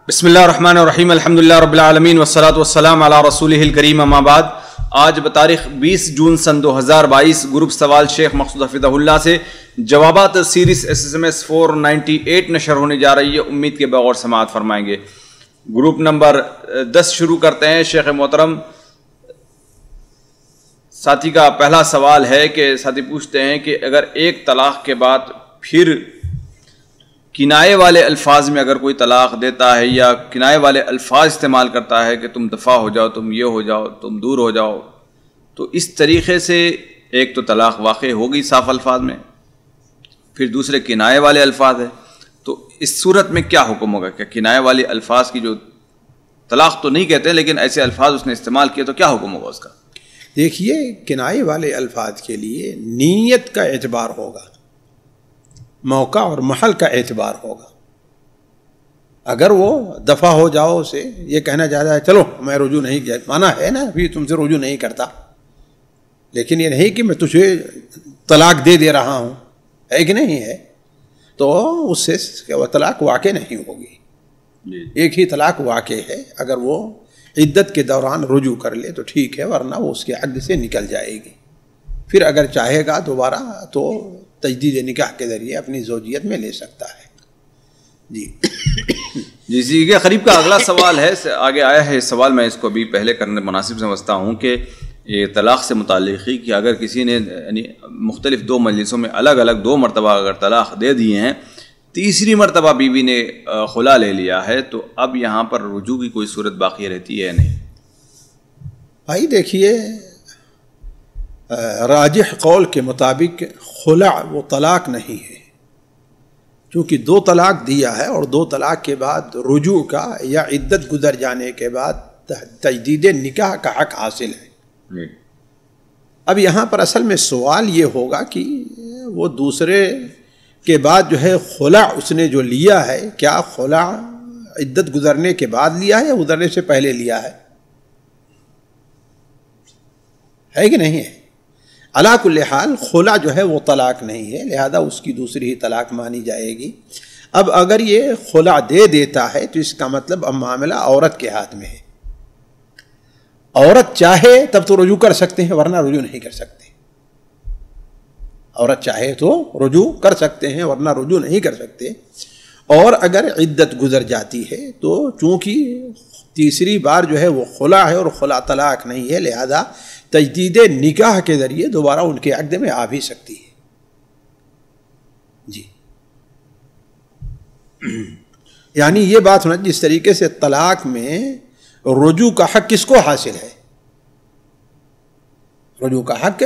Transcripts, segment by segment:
بسم اللہ الرحمن الرحیم الحمدللہ رب العالمین والصلاة والسلام علی رسولہ الکریم اما بعد۔ آج بتاریخ 20 جون سن 2022 گروپ سوال شیخ مقصود حفظہ اللہ سے جوابات سیریز SSMS 498 نشر ہونے جا رہی ہے، امید کے بغور سماعت فرمائیں گے۔ گروپ نمبر 10 شروع کرتے ہیں۔ شیخ محترم، ساتھی کا پہلا سوال ہے کہ ساتھی پوچھتے ہیں کہ اگر ایک طلاق کے بعد پھر کنائے والے الفاظ میں اگر کوئی طلاق دیتا ہے یا کنائے والے الفاظ استعمال کرتا ہے کہ تم دفع ہو جاؤ، تم یہ ہو جاؤ، تم دور ہو جاؤ، تو اس طریقے سے ایک تو طلاق واقع ہوگی صاف الفاظ میں، پھر دوسرے کنائے والے الفاظ ہیں، تو اس صورت میں کیا حکم ہوگا؟ کہ کنائے والے الفاظ کی جو طلاق تو نہیں کہتے لیکن ایسے الفاظ اس نے استعمال کیے تو کیا حکم ہوگا اس کا؟ دیکھیے، کنائے والے الفاظ کے لیے نیت کا اعتبار ہوگا، موقع اور محل کا اعتبار ہوگا۔ اگر وہ دفع ہو جاؤ سے یہ کہنا چاہتا ہے چلو میں رجوع نہیں کیا، مانا ہے نا ابھی تم سے رجوع نہیں کرتا، لیکن یہ نہیں کہ میں تجھے طلاق دے رہا ہوں، ہے کہ نہیں ہے، تو اس سے وہ طلاق واقع نہیں ہوگی۔ ایک ہی طلاق واقع ہے، اگر وہ عدت کے دوران رجوع کر لے تو ٹھیک ہے، ورنہ وہ اس کے عقد سے نکل جائے گی۔ پھر اگر چاہے گا دوبارہ تو تجدید نکاح کے ذریعے اپنی زوجیت میں لے سکتا ہے۔ جی کے قریب کا اگلا سوال ہے، آگے آیا ہے سوال، میں اس کو ابھی پہلے کرنے مناسب سمجھتا ہوں کہ یہ طلاق سے متعلق ہی کہ اگر کسی نے یعنی مختلف دو مجلسوں میں الگ الگ 2 مرتبہ اگر طلاق دے دیے ہیں، تیسری مرتبہ بیوی نے خلا لے لیا ہے، تو اب یہاں پر رجوع کی کوئی صورت باقی رہتی ہے یا نہیں؟ بھائی دیکھیے، راجح قول کے مطابق خلع وہ طلاق نہیں ہے، چونکہ 2 طلاق دیا ہے اور 2 طلاق کے بعد رجوع کا یا عدت گزر جانے کے بعد تجدید نکاح کا حق حاصل ہے۔ اب یہاں پر اصل میں سوال یہ ہوگا کہ وہ دوسرے کے بعد جو ہے خلع اس نے جو لیا ہے، کیا خلع عدت گزرنے کے بعد لیا ہے یا گزرنے سے پہلے لیا ہے کہ نہیں ہے؟ علا کل حال خلع جو ہے وہ طلاق نہیں ہے، لہذا اس کی دوسری ہی طلاق مانی جائے گی۔ اب اگر یہ خلع دے دیتا ہے تو اس کا مطلب اب معاملہ عورت کے ہاتھ میں ہے، عورت چاہے تب تو رجوع کر سکتے ہیں ورنہ رجوع نہیں کر سکتے، عورت چاہے تو رجوع کر سکتے ہیں ورنہ رجوع نہیں کر سکتے۔ اور اگر عدت گزر جاتی ہے تو چونکہ تیسری بار جو ہے وہ خلع ہے اور خلع طلاق نہیں ہے، لہذا تجدید نکاح کے ذریعے دوبارہ ان کے عقد میں آ بھی سکتی ہے۔ جی، یعنی یہ بات ہونا جس طریقے سے طلاق میں رجوع کا حق کس کو حاصل ہے؟ رجوع کا حق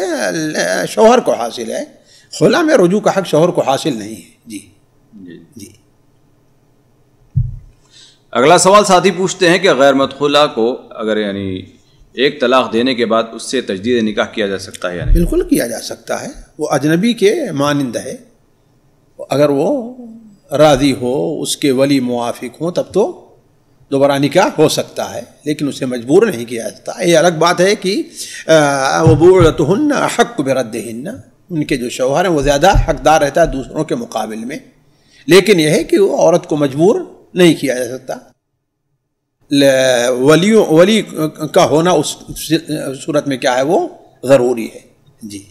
شوہر کو حاصل ہے، خلا میں رجوع کا حق شوہر کو حاصل نہیں ہے۔ جی اگلا سوال ساتھی پوچھتے ہیں کہ غیر مدخولہ کو اگر یعنی ایک طلاق دینے کے بعد اس سے تجدید نکاح کیا جا سکتا ہے یا نہیں؟ بالکل کیا جا سکتا ہے، وہ اجنبی کے مانند ہے، اگر وہ راضی ہو، اس کے ولی موافق ہوں، تب تو دوبارہ نکاح ہو سکتا ہے، لیکن اسے مجبور نہیں کیا جاتا۔ یہ الگ بات ہے کہ وبعولتہن احق بردہن، ان کے جو شوہر ہیں وہ زیادہ حقدار رہتا ہے دوسروں کے مقابل میں، لیکن یہ ہے کہ وہ عورت کو مجبور نہیں کیا جا سکتا۔ ولی کا ہونا اس صورت میں کیا ہے، وہ ضروری ہے۔ جی،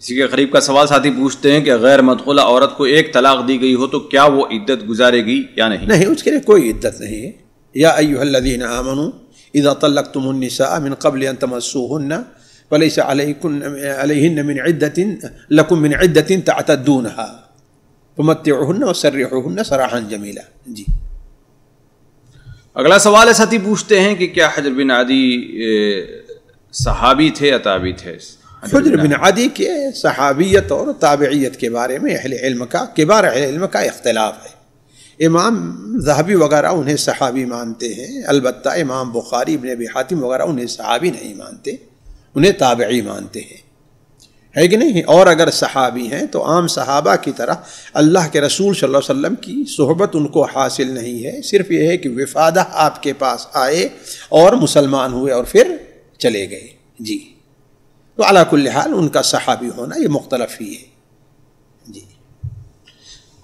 اسی کے قریب کا سوال ساتھی پوچھتے ہیں کہ غیر مدخولہ عورت کو ایک طلاق دی گئی ہو تو کیا وہ عدت گزارے گی یا نہیں؟ نہیں، اس کے لیے کوئی عدت نہیں ہے۔ یا ایھا الذین آمنوا اذا طلقتم النساء من قبل ان تمسوهن فليس علیہن من عدۃ لکم من عدۃ تعتدونها فمتعوهن وسرحوهن سراحا جمیلا۔ جی، اگلا سوال ہے، ساتھی پوچھتے ہیں کہ کیا حجر بن عدی صحابی تھے یا تابعی تھے؟ حجر بن عدی کے صحابیت اور تابعیت کے بارے میں کبار اہل علم کا اختلاف ہے۔ امام ذہبی وغیرہ انہیں صحابی مانتے ہیں، البتہ امام بخاری، ابن ابی حاتم وغیرہ انہیں صحابی نہیں مانتے، انہیں تابعی مانتے ہیں، ہے کہ نہیں؟ اور اگر صحابی ہیں تو عام صحابہ کی طرح اللہ کے رسول صلی اللہ علیہ وسلم کی صحبت ان کو حاصل نہیں ہے، صرف یہ ہے کہ وفادہ آپ کے پاس آئے اور مسلمان ہوئے اور پھر چلے گئے۔ جی، تو علی کل حال ان کا صحابی ہونا یہ مختلف ہی ہے۔ جی،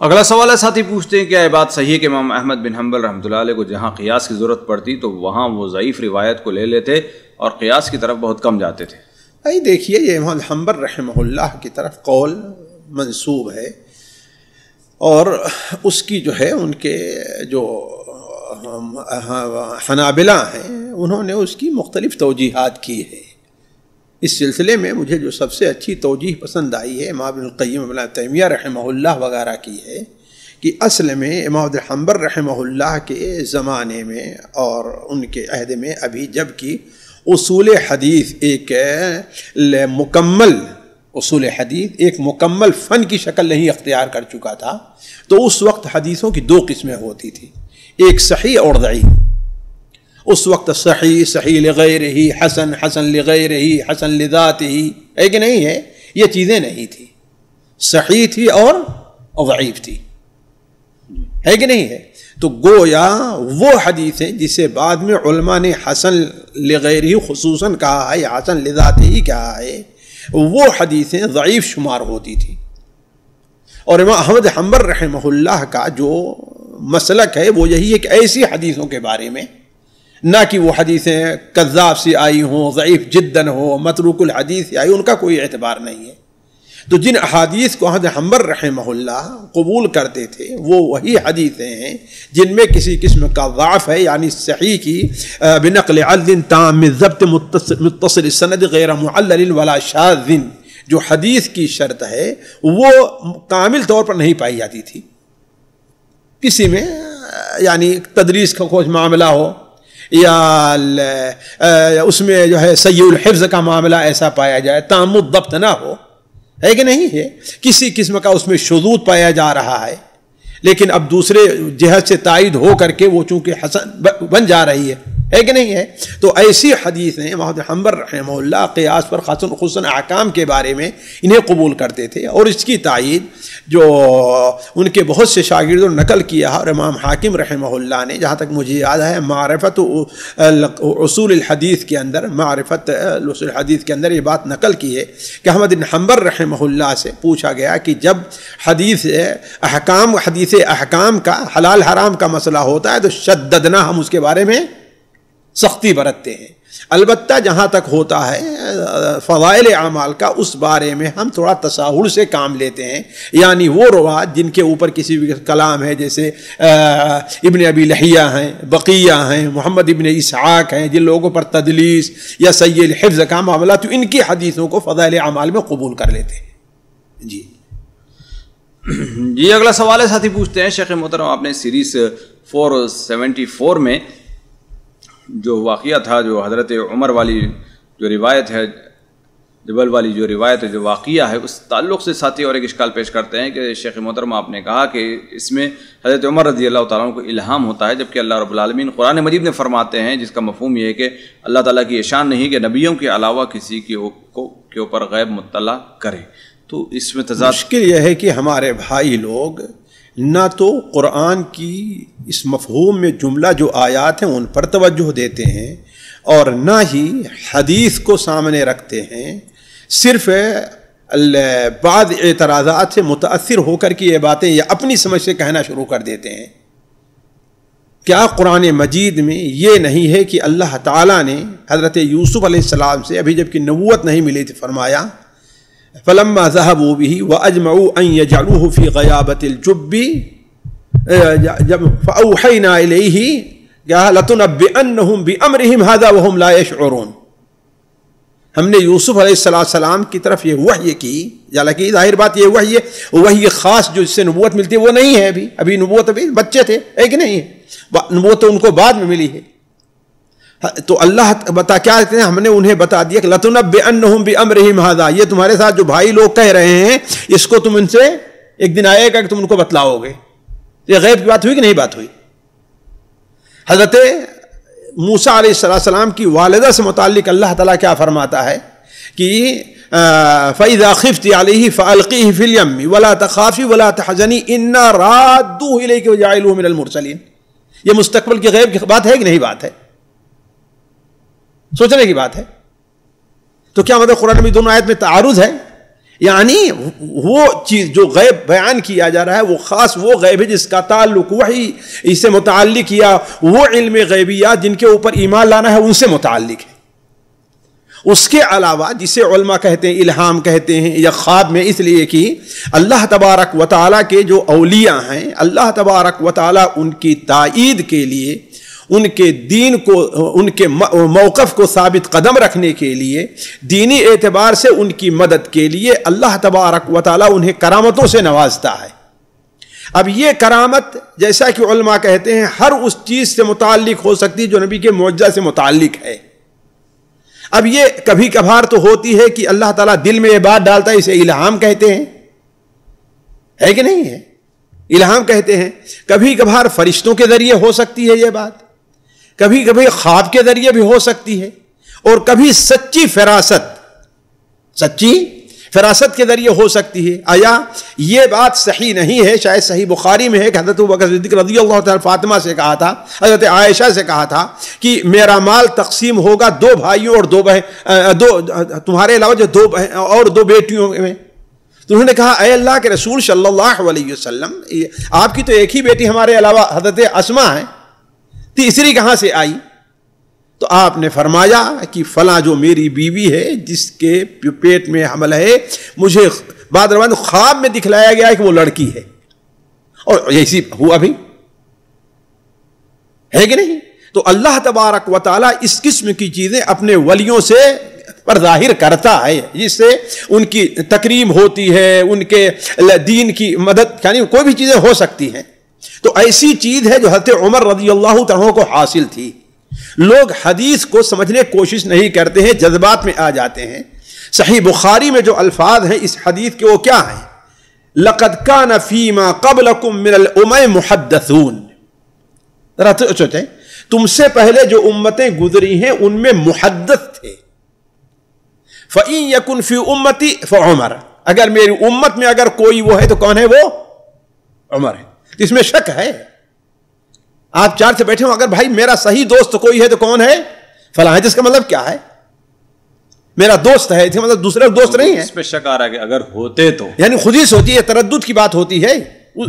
اگلا سوال ہے، ساتھی پوچھتے ہیں کیا یہ بات صحیح ہے کہ امام احمد بن حنبل رحمۃ اللہ علیہ کو جہاں قیاس کی ضرورت پڑتی تو وہاں وہ ضعیف روایت کو لے لیتے اور قیاس کی طرف بہت کم جاتے تھے؟ بھائی دیکھیے، یہ امام حنبل رحمہ اللہ کی طرف قول منسوب ہے، اور اس کی جو ہے ان کے جو حنابلہ ہیں انہوں نے اس کی مختلف توجیحات کی ہے۔ اس سلسلے میں مجھے جو سب سے اچھی توجیح پسند آئی ہے امام ابن القیم ابن تیمیہ رحمہ اللہ وغیرہ کی ہے کہ اصل میں امام ابن حنبل رحمہ اللہ کے زمانے میں اور ان کے عہد میں ابھی جب کہ اصول حدیث ایک مکمل اصول حدیث ایک مکمل فن کی شکل نہیں اختیار کر چکا تھا، تو اس وقت حدیثوں کی دو قسمیں ہوتی تھی، ایک صحیح اور ضعیف۔ اس وقت صحیح، صحیح لغیرہ، حسن، حسن لغیرہ، حسن لذاتہ، ہے کہ نہیں ہے؟ یہ چیزیں نہیں تھی، صحیح تھی اور ضعیف تھی، ہے کہ نہیں ہے؟ تو گویا وہ حدیثیں جسے بعد میں علماء نے حسن لغیرہ خصوصاً کہا ہے، حسن لذاتہ کہا ہے، وہ حدیثیں ضعیف شمار ہوتی تھی۔ اور امام احمد حنبل رحمہ اللہ کا جو مسلک ہے وہ یہی ہے کہ ایسی حدیثوں کے بارے میں، نہ کہ وہ حدیثیں کذاب سے آئی ہوں، ضعیف جداً ہو، متروک الحدیث سے آئی، ان کا کوئی اعتبار نہیں ہے۔ تو جن احادیث کو احمد حنبل رحمہ اللہ قبول کرتے تھے وہ وہی حدیثیں ہیں جن میں کسی قسم کا ضعف ہے، یعنی صحیح کی بنقل عدل تام ضبط متصل السند غیر معلل ولا شاذ، جو حدیث کی شرط ہے وہ کامل طور پر نہیں پائی جاتی تھی۔ کسی میں یعنی تدریس کا کوئی معاملہ ہو یا اس میں جو ہے سیء الحفظ کا معاملہ ایسا پایا جائے، تام الضبط نہ ہو، ہے کہ نہیں ہے؟ کسی قسم کا اس میں شذوذ پایا جا رہا ہے، لیکن اب دوسرے جہت سے تائید ہو کر کے وہ چونکہ حسن بن جا رہی ہے کہ نہیں ہے؟ تو ایسی حدیثیں امام حنبل رحمہ اللہ قیاس پر خصوصاً احکام کے بارے میں انہیں قبول کرتے تھے، اور اس کی تائید جو ان کے بہت سے شاگردوں نے نقل کیا ہے، اور امام حاکم رحمہ اللہ نے جہاں تک مجھے یاد ہے معرفت اصول الحدیث کے اندر، معرفت اصول الحدیث کے اندر یہ بات نقل کی ہے کہ احمد بن حنبل رحمہ اللہ سے پوچھا گیا کہ جب حدیث احکام کا حلال حرام کا مسئلہ ہوتا ہے تو شددنا، ہم اس کے بارے میں سختی برتتے ہیں، البتہ جہاں تک ہوتا ہے فضائل اعمال کا اس بارے میں ہم تھوڑا تساہل سے کام لیتے ہیں، یعنی وہ روات جن کے اوپر کسی بھی کلام ہے، جیسے ابن ابی لہیہ ہیں، بقیہ ہیں، محمد ابن اسحاق ہیں، جن لوگوں پر تدلیس یا سیء الحفظ کا معاملہ، تو ان کی حدیثوں کو فضائل اعمال میں قبول کر لیتے ہیں۔ جی اگلا سوال ہے، ساتھی پوچھتے ہیں شیخ محترم آپ نے سیریز 474 میں جو واقعہ تھا، جو حضرت عمر والی جو روایت ہے، جبل والی جو روایت ہے، جو واقعہ ہے، اس تعلق سے ساتھی اور ایک اشکال پیش کرتے ہیں کہ شیخ محترم آپ نے کہا کہ اس میں حضرت عمر رضی اللہ تعالیٰ عنہ کو الہام ہوتا ہے، جبکہ اللہ رب العالمین قرآن مجید میں فرماتے ہیں، جس کا مفہوم یہ ہے کہ اللہ تعالیٰ کی یہ شان نہیں کہ نبیوں کے علاوہ کسی کے اوپر غیب مطلع کرے۔ تو اس میں تضاد مشکل یہ ہے کہ ہمارے بھائی لوگ نہ تو قرآن کی اس مفہوم میں جملہ جو آیات ہیں ان پر توجہ دیتے ہیں، اور نہ ہی حدیث کو سامنے رکھتے ہیں، صرف بعض اعتراضات سے متاثر ہو کر کے یہ باتیں یا اپنی سمجھ سے کہنا شروع کر دیتے ہیں۔ کیا قرآن مجید میں یہ نہیں ہے کہ اللہ تعالیٰ نے حضرت یوسف علیہ السلام سے ابھی جب کہ نبوت نہیں ملی تھی فرمایا فَلَمَّا ذَهَبُوا بِهِ وَأَجْمَعُوا أَن يَجْعَلُوهُ فِي غَيَابَةِ الْجُبِّ فَأَوْحَيْنَا إِلَيْهِ لَتُنَبِّئَنَّهُمْ بِأَمْرِهِمْ هَذَا وَهُمْ لَا يَشْعُرُونَ۔ ہم نے یوسف علیہ السلام کی طرف یہ وحی کی، حالانکہ ظاہر بات یہ وحی خاص جو اس سے نبوت ملتی ہے وہ نہیں ہے، ابھی نبوت ابھی بچے تھے، ہے کہ نہیں ہے؟ نبوت تو ان کو بعد میں ملی ہے۔ تو اللہ کیا کہتے ہیں، ہم نے انہیں بتا دیا کہ لَتُنَبِّئَنَّهُمْ بِأَمْرِهِمْ هَذَا، یہ تمہارے ساتھ جو بھائی لوگ کہہ رہے ہیں اس کو تم ان سے ایک دن آئے گا کہ تم ان کو بتلاؤ گے۔ یہ غیب کی بات ہوئی کہ نہیں بات ہوئی؟ حضرت موسیٰ علیہ السلام کی والدہ سے متعلق اللہ تعالیٰ کیا فرماتا ہے کہ فَإِذَا خِفْتِ عَلَيْهِ فَأَلْقِيهِ فِي الْيَمِّ وَلَا تَخَافِي وَلَا تَحْزَنِي إِنَّا رَادُّوهُ إِلَيْكِ وَجَاعِلُوهُ مِنَ الْمُرْسَلِينَ۔ یہ مستقبل کی غیب کی بات ہے کہ نہیں بات ہے؟ سوچنے کی بات ہے۔ تو کیا مطلب قرآن میں دونوں آیت میں تعارض ہے؟ یعنی وہ چیز جو غیب بیان کیا جا رہا ہے وہ خاص وہ غیب ہے جس کا تعلق وحی اس سے متعلق یا وہ علم غیبیات جن کے اوپر ایمان لانا ہے ان سے متعلق ہے. اس کے علاوہ جسے علماء کہتے ہیں الہام کہتے ہیں یا خواب میں، اس لیے کہ اللہ تبارک و تعالیٰ کے جو اولیاء ہیں اللہ تبارک و تعالیٰ ان کی تائید کے لیے، ان کے دین کو، ان کے موقف کو ثابت قدم رکھنے کے لیے، دینی اعتبار سے ان کی مدد کے لیے اللہ تبارک و تعالیٰ انہیں کرامتوں سے نوازتا ہے. اب یہ کرامت جیسا کہ علماء کہتے ہیں ہر اس چیز سے متعلق ہو سکتی ہے جو نبی کے معجزہ سے متعلق ہے. اب یہ کبھی کبھار تو ہوتی ہے کہ اللہ تعالیٰ دل میں یہ بات ڈالتا ہے، اسے الہام کہتے ہیں، ہے کہ نہیں ہے؟ الہام کہتے ہیں. کبھی کبھار فرشتوں کے ذریعے ہو سکتی ہے یہ بات، کبھی کبھی خواب کے ذریعے بھی ہو سکتی ہے، اور کبھی سچی فراست کے ذریعے ہو سکتی ہے. آیا یہ بات صحیح نہیں ہے؟ شاید صحیح بخاری میں ہے کہ حضرت ابوبکر صدیق رضی اللہ تعالی فاطمہ سے کہا تھا، حضرت عائشہ سے کہا تھا کہ میرا مال تقسیم ہوگا 2 بھائیوں اور 2 بہن، تمہارے علاوہ جو 2 بہن اور 2 بیٹیوں میں. تو انہوں نے کہا اے اللہ کے رسول صلی اللہ علیہ وسلم، آپ کی تو ایک ہی بیٹی ہمارے علاوہ حضرت اسماء ہے، تیسری کہاں سے آئی؟ تو آپ نے فرمایا کہ فلاں جو میری بیوی ہے جس کے پیٹ میں حمل ہے، مجھے بعد روان خواب میں دکھلایا گیا ہے کہ وہ لڑکی ہے، اور ایسی ہوا بھی ہے کہ نہیں؟ تو اللہ تبارک و تعالیٰ اس قسم کی چیزیں اپنے ولیوں سے پر ظاہر کرتا ہے، جس سے ان کی تکریم ہوتی ہے، ان کے دین کی مدد، یعنی کوئی بھی چیزیں ہو سکتی ہیں. تو ایسی چیز ہے جو حضرت عمر رضی اللہ عنہ کو حاصل تھی. لوگ حدیث کو سمجھنے کی کوشش نہیں کرتے ہیں، جذبات میں آ جاتے ہیں. صحیح بخاری میں جو الفاظ ہیں اس حدیث کے وہ کیا ہیں؟ لَقَدْ كَانَ فِي مَا قَبْلَكُم مِّنَ الْأُمَمِ مُحَدَّثُونَ. ذرا سوچیں، تم سے پہلے جو امتیں گزری ہیں ان میں محدث تھے. فَإِن يَكُن فِي أُمَّتِي فَعُمَرَ. اگر میری امت میں اگر کوئی وہ ہے تو کون ہے؟ وہ عمر ہے. اس میں شک ہے؟ آپ 4 سے بیٹھے ہو، اگر بھائی میرا صحیح دوست کوئی ہے تو کون ہے؟ فلاں ہے. جس کا مطلب کیا ہے؟ میرا دوست ہے، اس کا مطلب دوسرا دوست نہیں ہے. اس پہ شک آ رہا ہے کہ اگر ہوتے تو، یعنی خود ہی سوچیے، تردد کی بات ہوتی ہے.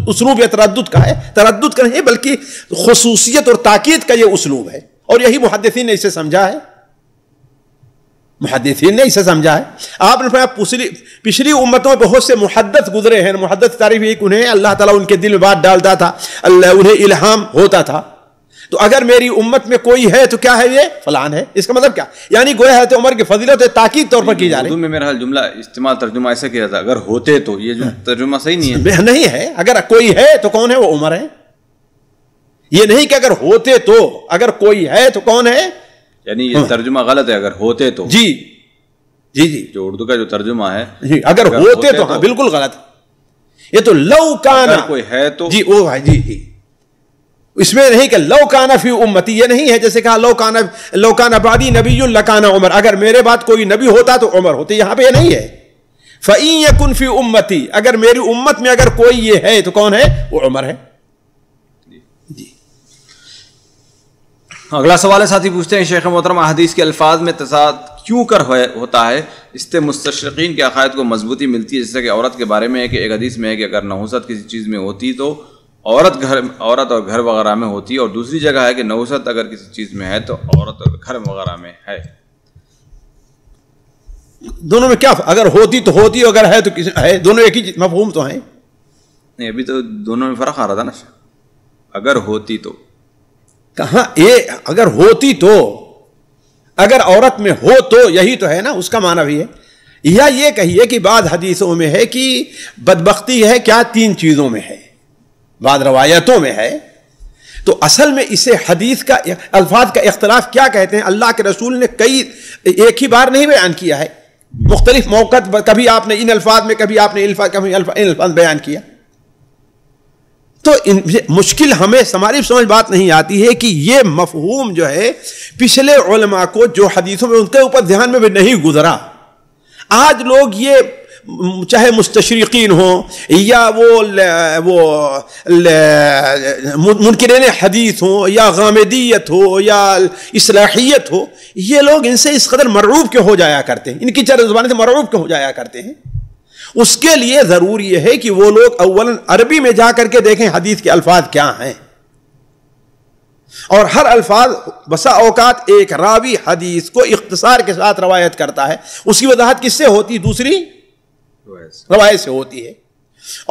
اسلوب یہ تردد کا ہے، تردد کا نہیں بلکہ خصوصیت اور تاکید کا یہ اسلوب ہے، اور یہی محدثین نے اسے سمجھا ہے. محدثین نے اسے سمجھا ہے. آپ نے فرمایا پچھلی امتوں میں بہت سے محدث گزرے ہیں. محدث تعریف ایک انہیں اللہ تعالیٰ ان کے دل میں بات ڈالتا تھا، اللہ انہیں الہام ہوتا تھا. تو اگر میری امت میں کوئی ہے تو کیا ہے؟ یہ فلان ہے. اس کا مطلب کیا؟ یعنی گویا حضرت عمر کی فضیلت تاکید طور پر کی جا رہی ہے. اردو میں میرا حال جملہ استعمال ترجمہ ایسا کیا تھا، اگر ہوتے تو. یہ جو ترجمہ صحیح نہیں ہے. نہیں ہے. اگر کوئی ہے تو کون ہے؟ وہ عمر ہے. یہ نہیں کہ اگر ہوتے تو، اگر کوئی ہے تو کون ہے؟ یعنی یہ ترجمہ غلط ہے، اگر ہوتے تو. جی جی جی، جو اردو کا جو ترجمہ ہے جی اگر ہوتے تو، ہاں بالکل غلط. یہ تو لو کانا، اگر کوئی ہے تو، جی وہ ہے. جی جی، اس میں نہیں کہ لو کانا فی امتی، یہ نہیں ہے جیسے کہا لو کانا بعدی نبی لکانا عمر، اگر میرے بعد کوئی نبی ہوتا تو عمر ہوتے. یہاں پہ یہ نہیں ہے. فَإِن يَكُن فِي أُمَّتِي، اگر میری امت میں اگر کوئی یہ ہے تو کون ہے؟ وہ عمر ہے. جی اگلا سوال ہے، ساتھی پوچھتے ہیں شیخ محترم احادیث کے الفاظ میں تضاد کیوں کر ہوتا ہے؟ اس سے مستشرقین کے عقائد کو مضبوطی ملتی ہے. جیسے کہ عورت کے بارے میں ہے کہ ایک حدیث میں ہے کہ اگر نحوست کسی چیز میں ہوتی تو عورت اور گھر وغیرہ میں ہوتی، اور دوسری جگہ ہے کہ نحوست اگر کسی چیز میں ہے تو عورت اور گھر وغیرہ میں ہے. دونوں میں کیا؟ اگر ہوتی تو ہوتی، اگر ہے تو کسی ہے. دونوں ایک ہی مفہوم تو ہیں. نہیں، ابھی تو دونوں میں فرق آ رہا تھا نا. اگر ہوتی تو کہاں؟ اگر ہوتی تو، اگر عورت میں ہو تو، یہی تو ہے نا، اس کا معنی بھی ہے. یا یہ کہیے کہ بعض حدیثوں میں ہے کہ بدبختی ہے کیا 3 چیزوں میں ہے، بعض روایتوں میں ہے. تو اصل میں اسے حدیث کا الفاظ کا اختلاف کیا کہتے ہیں؟ اللہ کے رسول نے ایک ہی بار نہیں بیان کیا ہے، مختلف موقع، کبھی آپ نے ان الفاظ میں، کبھی آپ نے ان الفاظ بیان کیا. تو مشکل ہمیں ہماری سمجھ بات نہیں آتی ہے کہ یہ مفہوم جو ہے پچھلے علماء کو جو حدیثوں میں ان کے اوپر دھیان میں بھی نہیں گزرا. آج لوگ یہ چاہے مستشرقین ہوں یا وہ منکرین حدیث ہوں یا غامدیت ہو یا اصلاحیت ہو، یہ لوگ ان سے اس قدر مرعوب کیوں ہو جایا کرتے ہیں، ان کی چر زبان سے مرعوب کیوں ہو جایا کرتے ہیں. اس کے لیے ضروری ہے کہ وہ لوگ اولا عربی میں جا کر کے دیکھیں حدیث کے الفاظ کیا ہیں، اور ہر الفاظ بسا اوقات ایک راوی حدیث کو اختصار کے ساتھ روایت کرتا ہے، اس کی وضاحت کس سے ہوتی ہے؟ دوسری روایت سے ہوتی ہے۔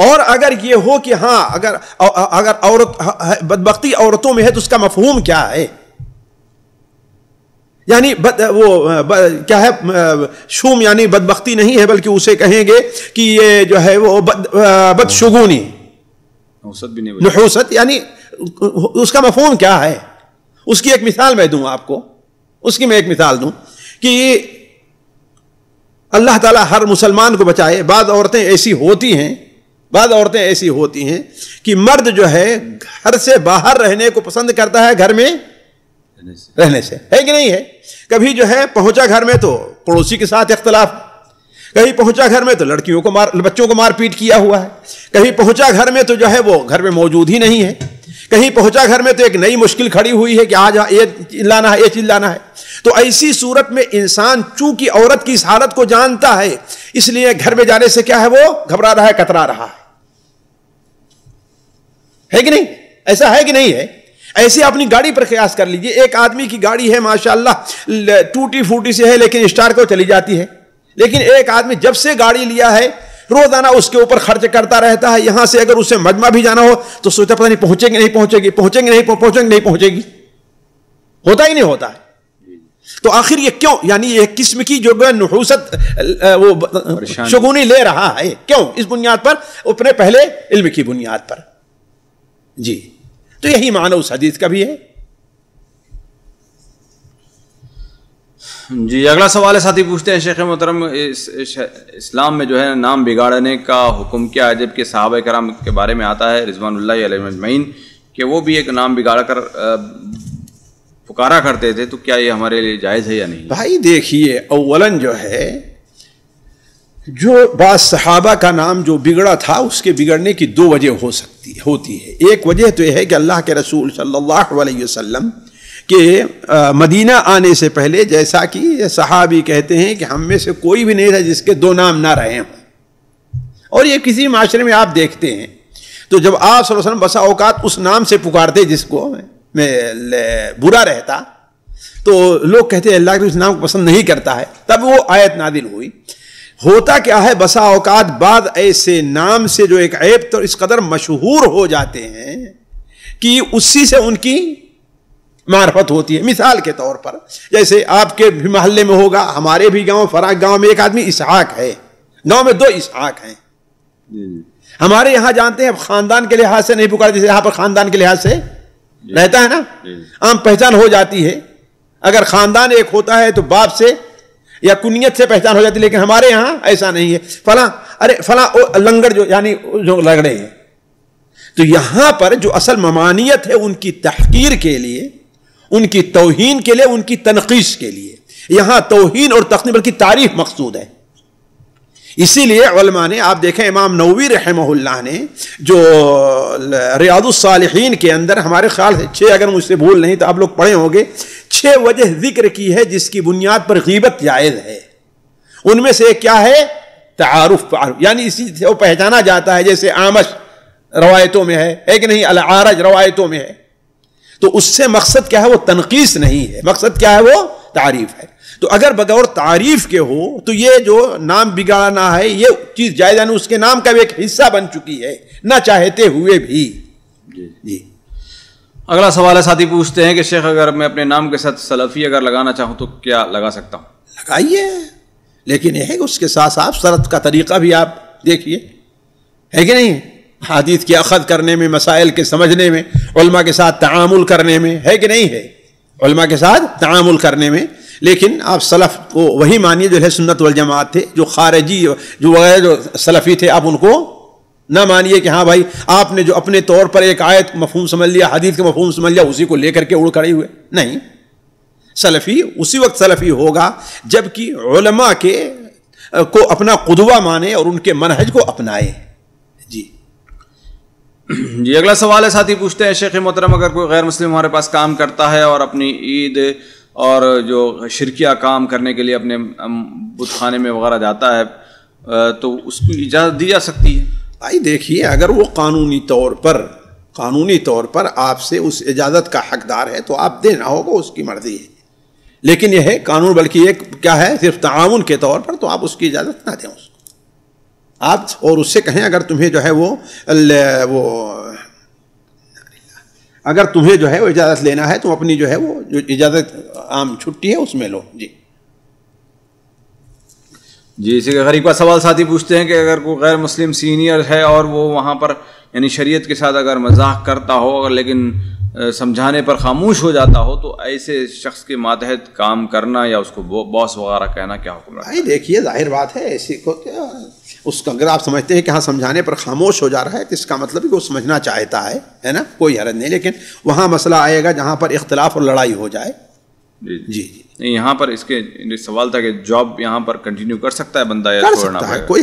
اور اگر یہ ہو کہ ہاں اگر عورت بدبختی عورتوں میں ہے تو اس کا مفہوم کیا ہے، یعنی کیا ہے شوم، یعنی بدبختی نہیں ہے بلکہ اسے کہیں گے کہ یہ جو ہے وہ بدشگونی، نحوست، یعنی اس کا مفہوم کیا ہے؟ اس کی ایک مثال میں دوں آپ کو، میں ایک مثال دوں کہ اللہ تعالیٰ ہر مسلمان کو بچائے، بعض عورتیں ایسی ہوتی ہیں کہ مرد جو ہے گھر سے باہر رہنے کو پسند کرتا ہے گھر میں رہنے سے، ہے کہ نہیں ہے؟ کبھی جو ہے پہنچا گھر میں تو پڑوسی کے ساتھ اختلاف، کہیں پہنچا گھر میں تو لڑکیوں کو بچوں کو مار پیٹ کیا ہوا ہے، کہیں پہنچا گھر میں تو جو ہے وہ گھر میں موجود ہی نہیں ہے، کہیں پہنچا گھر میں تو ایک نئی مشکل کھڑی ہوئی ہے کہ آج یہ چلانا ہے، یہ چلانا ہے۔ تو ایسی صورت میں انسان چونکہ عورت کی اس حالت کو جانتا ہے، اس لیے گھر میں جانے سے کیا ہے، وہ گھبرا رہا ہے، کترا رہا ہے کہ نہیں؟ ایسا ہے کہ نہیں ہے؟ ایسے اپنی گاڑی پر قیاس کر لیجئے، ایک آدمی کی گاڑی ہے ماشاءاللہ ٹوٹی پھوٹی سے ہے لیکن اسٹارٹ کو چلی جاتی ہے، لیکن ایک آدمی جب سے گاڑی لیا ہے روزانہ اس کے اوپر خرچ کرتا رہتا ہے، یہاں سے اگر اسے مجمع بھی جانا ہو تو سوچتا پتہ نہیں پہنچے گی نہیں پہنچے گی، ہوتا ہی نہیں ہوتا ہے۔ تو آخر یہ کیوں؟ یعنی یہ قسم کی جو نحوست وہ شگونی لے رہا ہے، کیوں؟ اس بنیاد پر، اپنے پہلے علم کی بنیاد پر۔ جی تو یہی معنی اس حدیث کا بھی ہے۔ جی اگلا سوال ہے، ساتھی پوچھتے ہیں شیخ محترم اسلام میں جو ہے نام بگاڑنے کا حکم کیا ہے، جبکہ صحابہ کرام کے بارے میں آتا ہے رضوان اللہ علیہم اجمعین کہ وہ بھی ایک نام بگاڑ کر پکارا کرتے تھے، تو کیا یہ ہمارے لیے جائز ہے یا نہیں؟ بھائی دیکھیے، اولاً جو ہے جو بعض صحابہ کا نام جو بگڑا تھا اس کے بگڑنے کی دو وجہ ہوتی ہے۔ ایک وجہ تو یہ ہے کہ اللہ کے رسول صلی اللہ علیہ وسلم کہ مدینہ آنے سے پہلے، جیسا کہ صحابی کہتے ہیں کہ ہم میں سے کوئی بھی نہیں تھا جس کے دو نام نہ رہے ہوں، اور یہ کسی معاشرے میں آپ دیکھتے ہیں تو جب آپ صلی اللہ علیہ وسلم بسا اوقات اس نام سے پکارتے جس کو میں برا رہتا تو لوگ کہتے ہیں اللہ کے اس نام کو پسند نہیں کرتا ہے، تب وہ آیت نازل ہوئی۔ ہوتا کیا ہے، بسا اوقات بعد ایسے نام سے جو ایک عیب تو اس قدر مشہور ہو جاتے ہیں کہ اسی سے ان کی معرفت ہوتی ہے۔ مثال کے طور پر جیسے آپ کے بھی محلے میں ہوگا، ہمارے بھی گاؤں فراق گاؤں میں ایک آدمی اسحاق ہے، گاؤں میں دو اسحاق ہیں۔ ہمارے یہاں جانتے ہیں خاندان کے لحاظ سے نہیں پکارتے، جیسے یہاں پر خاندان کے لحاظ سے رہتا ہے نا، عام پہچان ہو جاتی ہے۔ اگر خاندان ایک ہوتا ہے تو باپ سے یا کنیت سے پہچان ہو جاتی ہے، لیکن ہمارے یہاں ایسا نہیں ہے، فلاں فلاں لنگڑ جو یعنی جو لگڑے ہیں۔ تو یہاں پر جو اصل ممانعت ہے ان کی تحقیر کے لیے، ان کی توہین کے لیے، ان کی تنقیص کے لیے، یہاں توہین اور تقسیم بلکہ تعریف مقصود ہے۔ اسی لیے علماء نے، آپ دیکھیں امام نووی رحمہ اللہ نے جو ریاض الصالحین کے اندر ہمارے خیال سے 6، اگر مجھ سے بھول نہیں تو آپ لوگ پڑھے ہوں گے، 6 وجہ ذکر کی ہے جس کی بنیاد پر غیبت جائز ہے۔ ان میں سے ایک کیا ہے؟ تعارف، یعنی اسی سے وہ پہچانا جاتا ہے، جیسے آمش روایتوں میں ہے کہ نہیں، العارج روایتوں میں ہے۔ تو اس سے مقصد کیا ہے؟ وہ تنقیص نہیں ہے، مقصد کیا ہے؟ وہ تعریف ہے۔ تو اگر بغیر تعریف کے ہو تو یہ جو نام بگاڑنا ہے یہ چیز جائز، یعنی اس کے نام کا بھی ایک حصہ بن چکی ہے نہ چاہتے ہوئے بھی۔ جی اگلا سوال ہے، ساتھی پوچھتے ہیں کہ شیخ اگر میں اپنے نام کے ساتھ سلفی اگر لگانا چاہوں تو کیا لگا سکتا ہوں؟ لگائیے، لیکن یہ ہے کہ اس کے ساتھ ساتھ شرط کا طریقہ بھی آپ دیکھیے، ہے کہ نہیں؟ حدیث کی اخذ کرنے میں، مسائل کے سمجھنے میں، علماء کے ساتھ تعامل کرنے میں، ہے کہ نہیں ہے؟ علماء کے ساتھ تعامل کرنے میں۔ لیکن آپ سلف کو وہی مانیے جو ہے سنت والجماعت تھے، جو خارجی جو وغیرہ جو سلفی تھے آپ ان کو نہ مانیے کہ ہاں بھائی آپ نے جو اپنے طور پر ایک آیت مفہوم سمجھ لیا، حدیث کا مفہوم سمجھ لیا، اسی کو لے کر کے اڑ کھڑے ہوئے۔ نہیں، سلفی اسی وقت سلفی ہوگا جبکہ علماء کے کو اپنا قدوہ مانے اور ان کے منہج کو اپنائے۔ جی اگلا سوال ہے، ساتھی پوچھتے ہیں شیخ محترم اگر کوئی غیر مسلم ہمارے پاس کام کرتا ہے اور اپنی عید اور جو شرکیہ کام کرنے کے لیے اپنے بت خانے میں وغیرہ جاتا ہے تو اس کو اجازت دی جا سکتی ہے؟ بھائی دیکھیے، اگر وہ قانونی طور پر آپ سے اس اجازت کا حقدار ہے تو آپ دینا ہوگا، اس کی مرضی ہے. لیکن یہ ہے قانون، بلکہ یہ کیا ہے، صرف تعاون کے طور پر، تو آپ اس کی اجازت نہ دیں اس کو. آپ اور اس سے کہیں اگر تمہیں جو ہے وہ اگر تمہیں جو ہے وہ اجازت لینا ہے تو اپنی جو ہے وہ جو اجازت عام چھٹی ہے اس میں لو. جی اسی کے غریب کا سوال ساتھی پوچھتے ہیں کہ اگر کوئی غیر مسلم سینئر ہے اور وہ وہاں پر یعنی شریعت کے ساتھ اگر مذاق کرتا ہو لیکن سمجھانے پر خاموش ہو جاتا ہو، تو ایسے شخص کے ماتحت کام کرنا یا اس کو باس وغیرہ کہنا کیا حکم رہتا ہے؟ دیکھیے ظاہر بات ہے، ایسی کو اس کا اگر آپ سمجھتے ہیں کہ ہاں سمجھانے پر خاموش ہو جا رہا ہے تو اس کا مطلب ہے کہ وہ سمجھنا چاہتا ہے نا، کوئی حرج نہیں. لیکن وہاں مسئلہ آئے گا جہاں پر اختلاف اور لڑائی ہو جائے. جی نہیں، یہاں پر اس کے سوال تھا کہ جاب یہاں پر کنٹینیو کر سکتا ہے بندہ یا چھوڑنا ہے؟ کوئی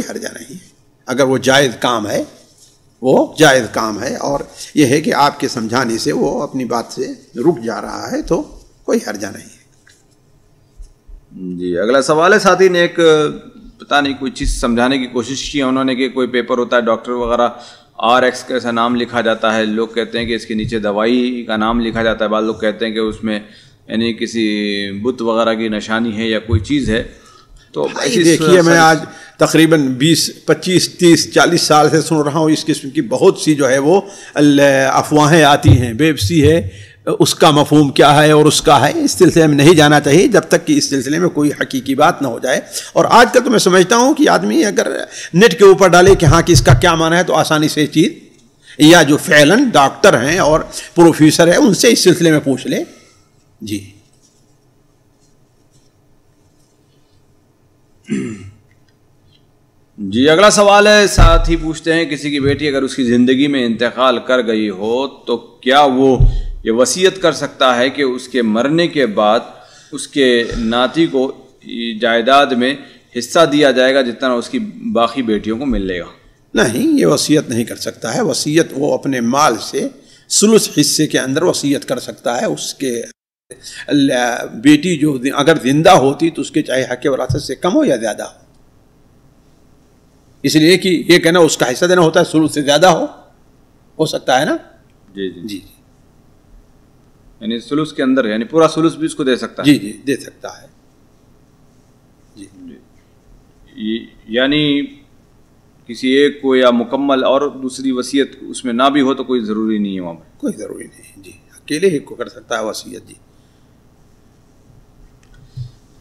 حرجہ نہیں، اگر وہ جائز کام ہے اور یہ ہے کہ آپ کے سمجھانے سے وہ اپنی بات سے رک جا رہا ہے تو کوئی حرجہ نہیں ہے. جی اگلا سوال ہے، ساتھی نے ایک پتہ نہیں کوئی چیز سمجھانے کی کوشش کی ہے انہوں نے کہ کوئی پیپر ہوتا ہے ڈاکٹر وغیرہ RX کا ایسا نام لکھا جاتا ہے، لوگ کہتے ہیں کہ اس کے نیچے دوائی کا نام لکھا جاتا ہے، بعض لوگ کہتے ہیں کہ اس میں یعنی کسی بت وغیرہ کی نشانی ہے یا کوئی چیز ہے. تو دیکھیے میں آج تقریباً 20 25 30 40 سال سے سن رہا ہوں اس قسم کی بہت سی جو ہے وہ افواہیں آتی ہیں. بےبسی ہے، اس کا مفہوم کیا ہے اور اس کا ہے، اس سلسلے میں نہیں جانا چاہیے جب تک کہ اس سلسلے میں کوئی حقیقی بات نہ ہو جائے. اور آج کل تو میں سمجھتا ہوں کہ آدمی اگر نیٹ کے اوپر ڈالے کہ ہاں کہ اس کا کیا معنی ہے تو آسانی سے چیز، یا جو فعلاً ڈاکٹر ہیں اور پروفیسر ہیں ان سے اس سلسلے میں پوچھ لے. جی اگلا سوال ہے، ساتھ ہی پوچھتے ہیں کسی کی بیٹی اگر اس کی زندگی میں انتقال کر گئی ہو تو کیا وہ یہ وصیت کر سکتا ہے کہ اس کے مرنے کے بعد اس کے ناتی کو جائیداد میں حصہ دیا جائے گا جتنا اس کی باقی بیٹیوں کو ملے گا؟ نہیں، یہ وصیت نہیں کر سکتا ہے. وصیت وہ اپنے مال سے ثلث حصے کے اندر وصیت کر سکتا ہے. اس کے بیٹی جو اگر زندہ ہوتی تو اس کے چاہے حق وراثت سے کم ہو یا زیادہ اس لیے کہ یہ کہنا اس کا حصہ دینا ہوتا ہے ثلث سے زیادہ ہو سکتا ہے نا. جی یعنی ثلث کے اندر یعنی پورا ثلث بھی اس کو دے سکتا ہے. جی دے سکتا ہے. یعنی کسی ایک کو یا مکمل اور دوسری وصیت اس میں نہ بھی ہو تو کوئی ضروری نہیں ہے وہاں پہ؟ کوئی ضروری نہیں. جی اکیلے ہی کو کر سکتا ہے وصیت.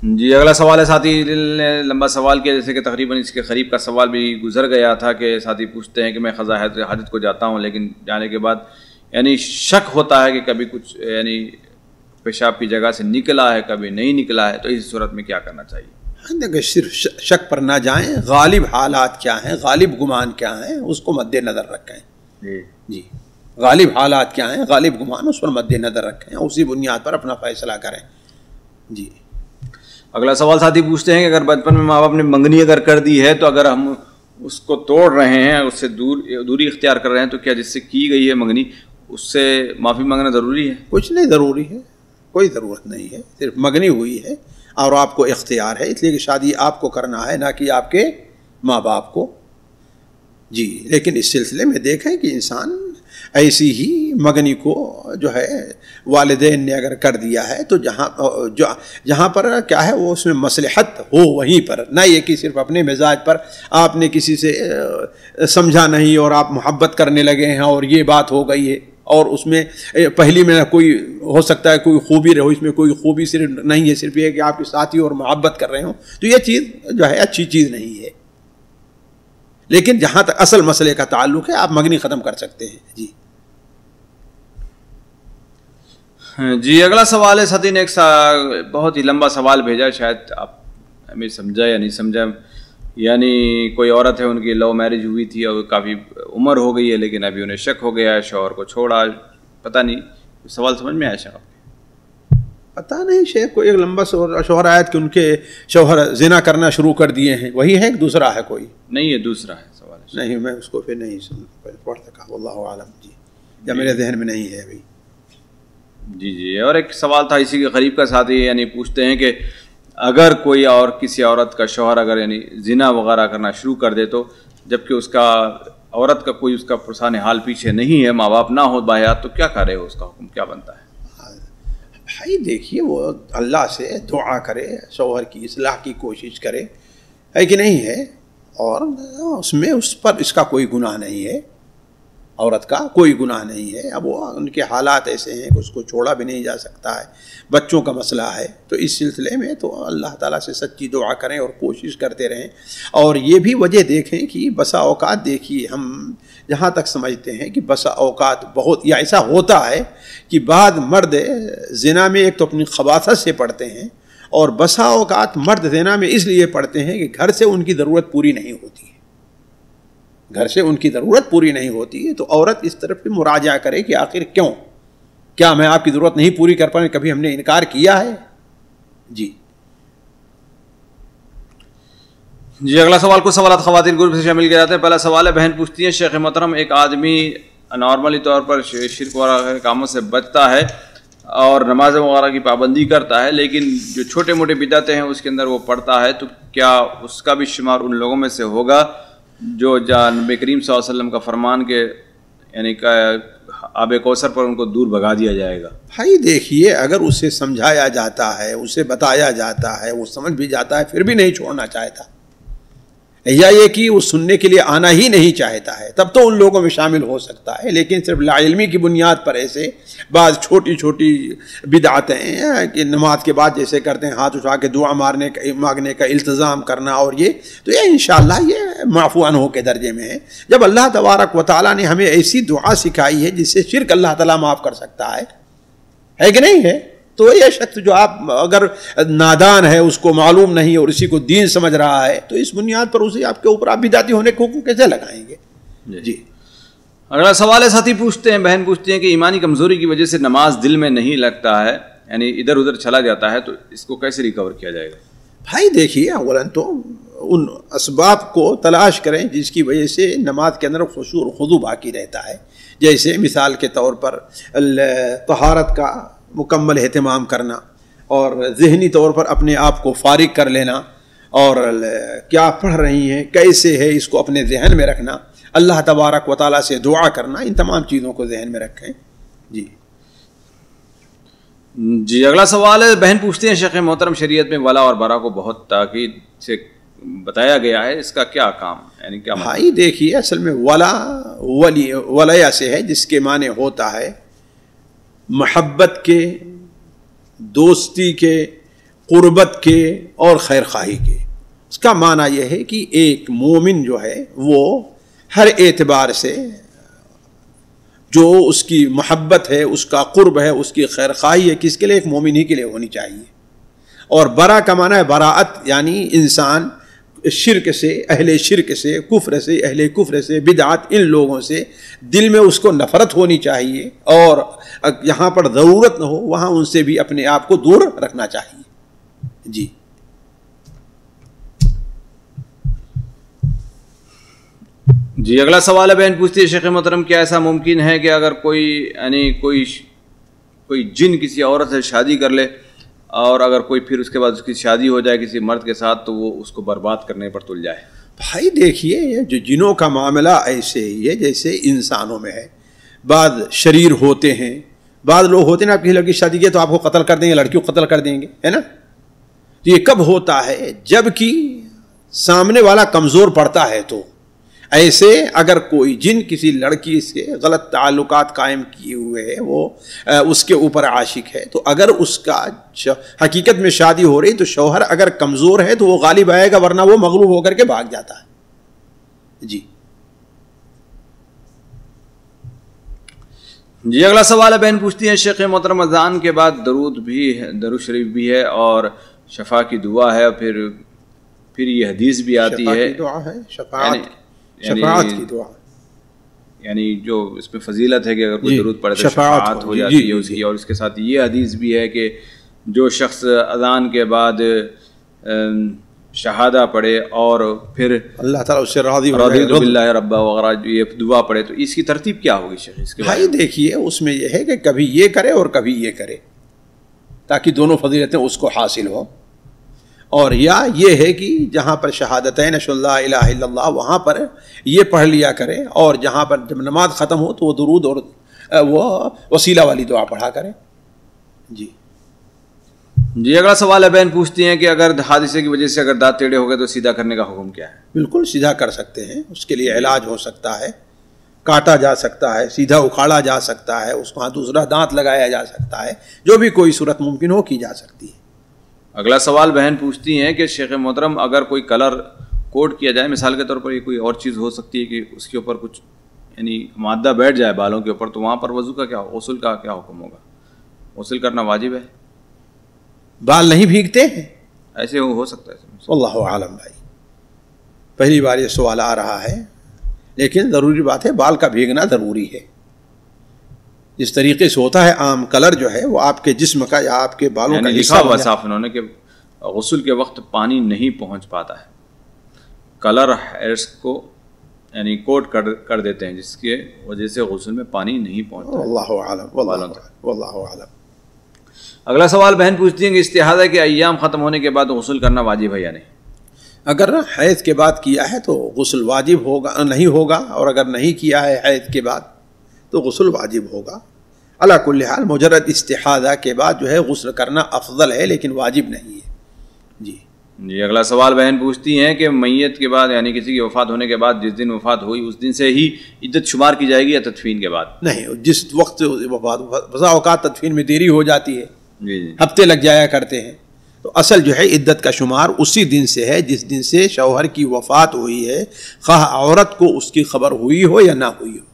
جی اگلا سوال ہے، ساتھی نے لمبا سوال کیا جیسے کہ تقریباً اس کے قریب کا سوال بھی گزر گیا تھا کہ ساتھی پوچھتے ہیں کہ میں قضاء حاجت کو جاتا ہوں لیکن جانے کے بعد یعنی شک ہوتا ہے کہ کبھی کچھ یعنی پیشاب کی جگہ سے نکلا ہے کبھی نہیں نکلا ہے، تو اس صورت میں کیا کرنا چاہیے؟ دیکھیں صرف شک پر نہ جائیں، غالب حالات کیا ہیں، غالب گمان کیا ہیں اس کو مد نظر رکھیں. جی غالب حالات کیا ہیں، غالب گمان اس پر مد نظر رکھیں، اسی بنیاد پر اپنا فیصلہ کریں. جی اگلا سوال ساتھی پوچھتے ہیں کہ اگر بچپن میں ماں باپ نے منگنی اگر کر دی ہے تو اگر ہم اس کو توڑ رہے ہیں، اس سے دوری اختیار کر رہے ہیں، تو کیا جس سے کی گئی ہے منگنی اس سے معافی مانگنا ضروری ہے؟ کچھ نہیں ضروری ہے، کوئی ضرورت نہیں ہے. صرف منگنی ہوئی ہے اور آپ کو اختیار ہے، اس لیے کہ شادی آپ کو کرنا ہے نہ کہ آپ کے ماں باپ کو. جی لیکن اس سلسلے میں دیکھیں کہ انسان ایسی ہی منگنی کو جو ہے والدین نے اگر کر دیا ہے تو جہاں پر کیا ہے وہ اس میں مصلحت ہو وہیں پر، نہ یہ کہ صرف اپنے مزاج پر آپ نے کسی سے سمجھا نہیں اور آپ محبت کرنے لگے ہیں اور یہ بات ہو گئی ہے اور اس میں پہلی میں کوئی ہو سکتا ہے کوئی خوبی رہو، اس میں کوئی خوبی صرف نہیں ہے، صرف یہ کہ آپ کے ساتھی اور محبت کر رہے ہوں، تو یہ چیز جو ہے اچھی چیز نہیں ہے. لیکن جہاں تک اصل مسئلے کا تعلق ہے آپ منگنی ختم کر سکتے ہیں. جی اگلا سوال ہے، ساتھی نے ایک بہت ہی لمبا سوال بھیجا، شاید آپ ہمیں سمجھا یا نہیں سمجھا. یعنی کوئی عورت ہے ان کی لو میرج ہوئی تھی اور کافی عمر ہو گئی ہے لیکن ابھی انہیں شک ہو گیا ہے، شوہر کو چھوڑا، پتہ نہیں سوال سمجھ میں آیا شاید؟ پتہ نہیں شیخ کوئی ایک لمبا شوہر آیا کہ ان کے شوہر زنا کرنا شروع کر دیے ہیں، وہی ہے کہ دوسرا ہے کوئی؟ نہیں ہے دوسرا ہے سوال. نہیں میں اس کو پھر نہیں پڑھ سکا، واللہ عالم. جی یا میرے ذہن میں نہیں ہے ابھی. جی اور ایک سوال تھا اسی کے قریب کا، ساتھی یعنی پوچھتے ہیں کہ اگر کوئی اور کسی عورت کا شوہر اگر یعنی زنا وغیرہ کرنا شروع کر دے تو جبکہ اس کا عورت کا کوئی اس کا پرسان حال پیچھے نہیں ہے، ماں باپ نہ ہو باحیات، تو کیا کرے؟ اس کا حکم کیا بنتا ہے؟ بھائی دیکھیے وہ اللہ سے دعا کرے، شوہر کی اصلاح کی کوشش کرے، ہے کہ نہیں ہے، اور اس میں اس پر اس کا کوئی گناہ نہیں ہے، عورت کا کوئی گناہ نہیں ہے۔ اب وہ ان کے حالات ایسے ہیں کہ اس کو چھوڑا بھی نہیں جا سکتا ہے، بچوں کا مسئلہ ہے، تو اس سلسلے میں تو اللہ تعالیٰ سے سچی دعا کریں اور کوشش کرتے رہیں۔ اور یہ بھی وجہ دیکھیں کہ بسا اوقات دیکھیے ہم جہاں تک سمجھتے ہیں کہ بسا اوقات بہت یا ایسا ہوتا ہے کہ بعض مرد زنا میں ایک تو اپنی خباثت سے پڑتے ہیں، اور بسا اوقات مرد زنا میں اس لیے پڑتے ہیں کہ گھر سے ان کی ضرورت پوری نہیں ہوتی ہے، گھر سے ان کی ضرورت پوری نہیں ہوتی ہے، تو عورت اس طرف بھی مراجعہ کرے کہ آخر کیوں، کیا میں آپ کی ضرورت نہیں پوری کر پاؤں، کبھی ہم نے انکار کیا ہے؟ جی اگلا سوال، کچھ سوالات خواتین گروپ سے شامل کیے جاتے ہیں۔ پہلا سوال ہے، بہن پوچھتی ہیں شیخ محترم، ایک آدمی نارملی طور پر شرک وغیرہ کے کاموں سے بچتا ہے اور نماز وغیرہ کی پابندی کرتا ہے، لیکن جو چھوٹے موٹے بدعتیں ہیں اس کے اندر وہ پڑتا ہے، تو کیا اس کا بھی شمار ان لوگوں میں سے ہوگا جو نبی کریم صلی اللہ علیہ وسلم کا فرمان کے یعنی کہ آب کوثر پر ان کو دور بھگا دیا جائے گا؟ بھائی دیکھیے اگر اسے سمجھایا جاتا ہے، اسے بتایا جاتا ہے، وہ سمجھ بھی جاتا ہے، پھر بھی نہیں چھوڑنا چاہتا، یا یہ کہ وہ سننے کے لیے آنا ہی نہیں چاہتا ہے، تب تو ان لوگوں میں شامل ہو سکتا ہے۔ لیکن صرف لا علمی کی بنیاد پر ایسے بعض چھوٹی چھوٹی بدعتیں ہیں کہ نماز کے بعد جیسے کرتے ہیں ہاتھ اٹھا کے دعا مانگنے کا التزام کرنا، اور یہ تو یہ انشاءاللہ یہ معفو عنہ کے درجے میں ہے۔ جب اللہ تبارک و تعالیٰ نے ہمیں ایسی دعا سکھائی ہے جس سے شرک اللہ تعالیٰ معاف کر سکتا ہے کہ نہیں ہے، تو یہ شخص جو آپ اگر نادان ہے، اس کو معلوم نہیں اور اسی کو دین سمجھ رہا ہے، تو اس بنیاد پر اسے آپ کے اوپر آپ بدعتی ہونے کے حکم کیسے لگائیں گے؟ جی اگلا سوال ہے، ساتھی پوچھتے ہیں، بہن پوچھتی ہیں کہ ایمانی کمزوری کی وجہ سے نماز دل میں نہیں لگتا ہے، یعنی ادھر ادھر چلا جاتا ہے، تو اس کو کیسے ریکور کیا جائے گا؟ بھائی دیکھیے اولاً تو ان اسباب کو تلاش کریں جس کی وجہ سے نماز کے اندر خشوع اور خضوع باقی رہتا ہے، جیسے مثال کے طور پر طہارت کا مکمل اہتمام کرنا، اور ذہنی طور پر اپنے آپ کو فارغ کر لینا، اور کیا پڑھ رہی ہیں کیسے ہے اس کو اپنے ذہن میں رکھنا، اللہ تبارک و تعالیٰ سے دعا کرنا، ان تمام چیزوں کو ذہن میں رکھیں۔ جی اگلا سوال ہے، بہن پوچھتے ہیں شیخ محترم، شریعت میں ولا اور برا کو بہت تاکید سے بتایا گیا ہے، اس کا کیا کام یعنی کیا؟ بھائی دیکھیے اصل میں ولا سے ہے جس کے معنی ہوتا ہے محبت کے، دوستی کے، قربت کے اور خیر خواہی کے۔ اس کا معنی یہ ہے کہ ایک مومن جو ہے وہ ہر اعتبار سے جو اس کی محبت ہے، اس کا قرب ہے، اس کی خیر خواہی ہے، کس کے لیے؟ ایک مومن ہی کے لیے ہونی چاہیے۔ اور برا کا معنی ہے براءت، یعنی انسان شرک سے، اہل شرک سے، کفر سے، اہل کفر سے، بدعت، ان لوگوں سے دل میں اس کو نفرت ہونی چاہیے، اور یہاں پر ضرورت نہ ہو وہاں ان سے بھی اپنے آپ کو دور رکھنا چاہیے۔ جی اگلا سوال ہے، بہن پوچھتی ہے شیخ محترم، کیا ایسا ممکن ہے کہ اگر کوئی یعنی کوئی جن کسی عورت سے شادی کر لے اور اگر کوئی پھر اس کے بعد اس کی شادی ہو جائے کسی مرد کے ساتھ تو وہ اس کو برباد کرنے پر تل جائے؟ بھائی دیکھیے یہ جو جنوں کا معاملہ ایسے ہی ہے جیسے انسانوں میں ہے، بعض شریر ہوتے ہیں، بعض لوگ ہوتے ہیں آپ کسی لڑکی شادی کیے تو آپ کو قتل کر دیں گے، لڑکی کو قتل کر دیں گے، ہے نا؟ یہ کب ہوتا ہے؟ جب کہ سامنے والا کمزور پڑتا ہے۔ تو ایسے اگر کوئی جن کسی لڑکی سے غلط تعلقات قائم کیے ہوئے ہے، وہ اس کے اوپر عاشق ہے، تو اگر اس کا حقیقت میں شادی ہو رہی تو شوہر اگر کمزور ہے تو وہ غالب آئے گا، ورنہ وہ مغلوب ہو کر کے بھاگ جاتا ہے۔ جی اگلا سوال ہے، بہن پوچھتی ہے شیخ محترم، اذان کے بعد درود شریف بھی ہے اور شفا کی دعا ہے، اور پھر یہ حدیث بھی آتی ہے، شفاعت کی دعا، یعنی جو اس میں فضیلت ہے کہ اگر کوئی درود پڑھے تو شفاعت ہو جاتی ہے اس کی، اور اس کے ساتھ یہ حدیث بھی ہے کہ جو شخص اذان کے بعد شہادہ پڑھے اور پھر اللہ تعالیٰ اس سے راضی رضیت باللہ ربا وغیرہ یہ دعا پڑھے، تو اس کی ترتیب کیا ہوگی شیخ؟ اس کے بھائی دیکھیے اس میں یہ ہے کہ کبھی یہ کرے اور کبھی یہ کرے تاکہ دونوں فضیلتیں اس کو حاصل ہو۔ اور یا یہ ہے کہ جہاں پر شہادتین اشہد لا الہ الا اللہ وہاں پر یہ پڑھ لیا کرے، اور جہاں پر جب نماز ختم ہو تو وہ درود اور وہ وسیلہ والی دعا پڑھا کرے۔ جی اگلا سوال ہے، بہن پوچھتی ہیں کہ اگر حادثے کی وجہ سے اگر دانت ٹیڑھے ہو گئے تو سیدھا کرنے کا حکم کیا ہے؟ بالکل سیدھا کر سکتے ہیں، اس کے لیے علاج ہو سکتا ہے، کاٹا جا سکتا ہے، سیدھا اکھاڑا جا سکتا ہے، اس کو دوسرا دانت لگایا جا سکتا ہے، جو بھی کوئی صورت ممکن ہو کی جا سکتی ہے۔ اگلا سوال بہن پوچھتی ہیں کہ شیخ محترم اگر کوئی کلر کوٹ کیا جائے، مثال کے طور پر یہ کوئی اور چیز ہو سکتی ہے کہ اس کے اوپر کچھ یعنی مادہ بیٹھ جائے بالوں کے اوپر، تو وہاں پر وضو کا کیا، غسل کا کیا حکم ہوگا؟ غسل کرنا واجب ہے؟ بال نہیں بھیگتے ہیں؟ ایسے ہو سکتا ہے؟ واللہ عالم بھائی، پہلی بار یہ سوال آ رہا ہے، لیکن ضروری بات ہے بال کا بھیگنا ضروری ہے۔ جس طریقے سے ہوتا ہے عام کلر جو ہے وہ آپ کے جسم کا یا آپ کے بالوں کا لکھا ہوا صاف انہوں نے کہ غسل کے وقت پانی نہیں پہنچ پاتا ہے، کلر ہیئرس کو یعنی کوٹ کر دیتے ہیں، جس کی وجہ سے غسل میں پانی نہیں پہنچتا۔ واللہ عالم، واللہ عالم۔ اگلا سوال بہن پوچھتی ہیں کہ استحاضہ کے ایام ختم ہونے کے بعد غسل کرنا واجب ہے یا نہیں؟ اگر حیض کے بعد کیا ہے تو غسل واجب ہوگا نہیں ہوگا، اور اگر نہیں کیا ہے حیض کے بعد تو غسل واجب ہوگا۔ علی کل حال مجرد استحاضہ کے بعد جو ہے غسل کرنا افضل ہے، لیکن واجب نہیں ہے۔ جی اگلا سوال بہن پوچھتی ہیں کہ میت کے بعد یعنی کسی کی وفات ہونے کے بعد جس دن وفات ہوئی اس دن سے ہی عدت شمار کی جائے گی یا تدفین کے بعد؟ نہیں، جس وقت وفات، بسا اوقات تدفین میں دیری ہو جاتی ہے، جی ہفتے لگ جایا کرتے ہیں، تو اصل جو ہے عدت کا شمار اسی دن سے ہے جس دن سے شوہر کی وفات ہوئی ہے، خواہ عورت کو اس کی خبر ہوئی ہو یا نہ ہوئی ہو۔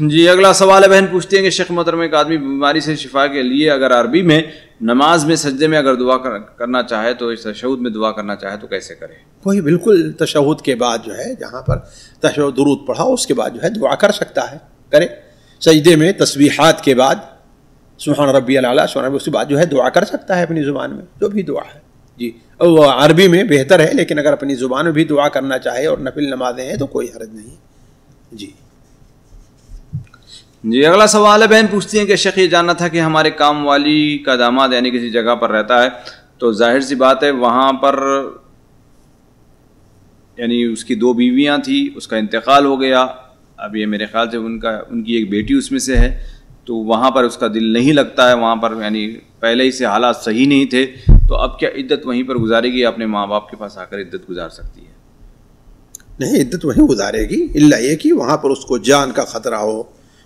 جی اگلا سوال ہے، بہن پوچھتی ہیں کہ شیخ محترم ایک آدمی بیماری سے شفا کے لیے اگر عربی میں نماز میں سجدے میں اگر دعا کرنا چاہے تو اس تشہد میں دعا کرنا چاہے تو کیسے کرے؟ کوئی بالکل تشہد کے بعد جو ہے جہاں پر تشہد درود پڑھا اس کے بعد جو ہے دعا کر سکتا ہے، کرے۔ سجدے میں تسبیحات کے بعد سبحان ربی الاعلیٰ، سبحان ربی، اس کے بعد جو ہے دعا کر سکتا ہے اپنی زبان میں جو بھی دعا ہے۔ جی وہ عربی میں بہتر ہے، لیکن اگر اپنی زبان میں بھی دعا کرنا چاہے اور نفل نمازیں ہیں تو کوئی حرج نہیں۔ جی اگلا سوال ہے، بہن پوچھتی ہیں کہ شیخ یہ جاننا تھا کہ ہمارے کام والی کا داماد یعنی کسی جگہ پر رہتا ہے تو ظاہر سی بات ہے وہاں پر یعنی اس کی 2 بیویاں تھیں، اس کا انتقال ہو گیا، اب یہ میرے خیال سے ان کی ایک بیٹی اس میں سے ہے، تو وہاں پر اس کا دل نہیں لگتا ہے، وہاں پر یعنی پہلے ہی سے حالات صحیح نہیں تھے، تو اب کیا عدت وہیں پر گزارے گی یا اپنے ماں باپ کے پاس آ کر عدت گزار سکتی ہے؟ نہیں، عدت وہیں گزارے گی، الا یہ کہ وہاں پر اس کو جان کا خطرہ ہو،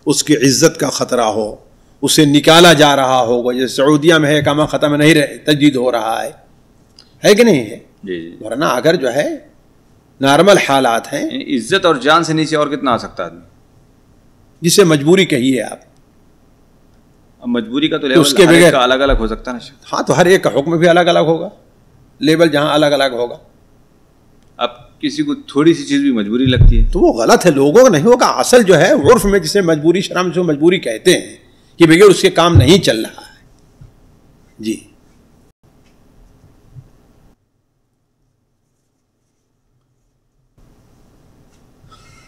اس کی عزت کا خطرہ ہو، اسے نکالا جا رہا ہوگا، جیسے سعودیہ میں ہے اقامہ ختم نہیں رہے، تجدید ہو رہا ہے کہ نہیں ہے؟ جی ورنہ اگر جو ہے نارمل حالات ہیں، عزت اور جان سے نیچے اور کتنا آ سکتا ہے آدمی؟ جسے مجبوری کہیے آپ، اب مجبوری کا تو لیول ہر ایک کا الگ الگ ہو سکتا ہے نا۔ ہاں تو ہر ایک کا حکم بھی الگ الگ ہوگا، لیول جہاں الگ الگ ہوگا۔ اب کسی کو تھوڑی سی چیز بھی مجبوری لگتی ہے تو وہ غلط ہے، لوگوں کا نہیں ہوگا۔ اصل جو ہے عرف میں جسے مجبوری، شرع میں مجبوری کہتے ہیں کہ بغیر اس کے کام نہیں چل رہا ہے۔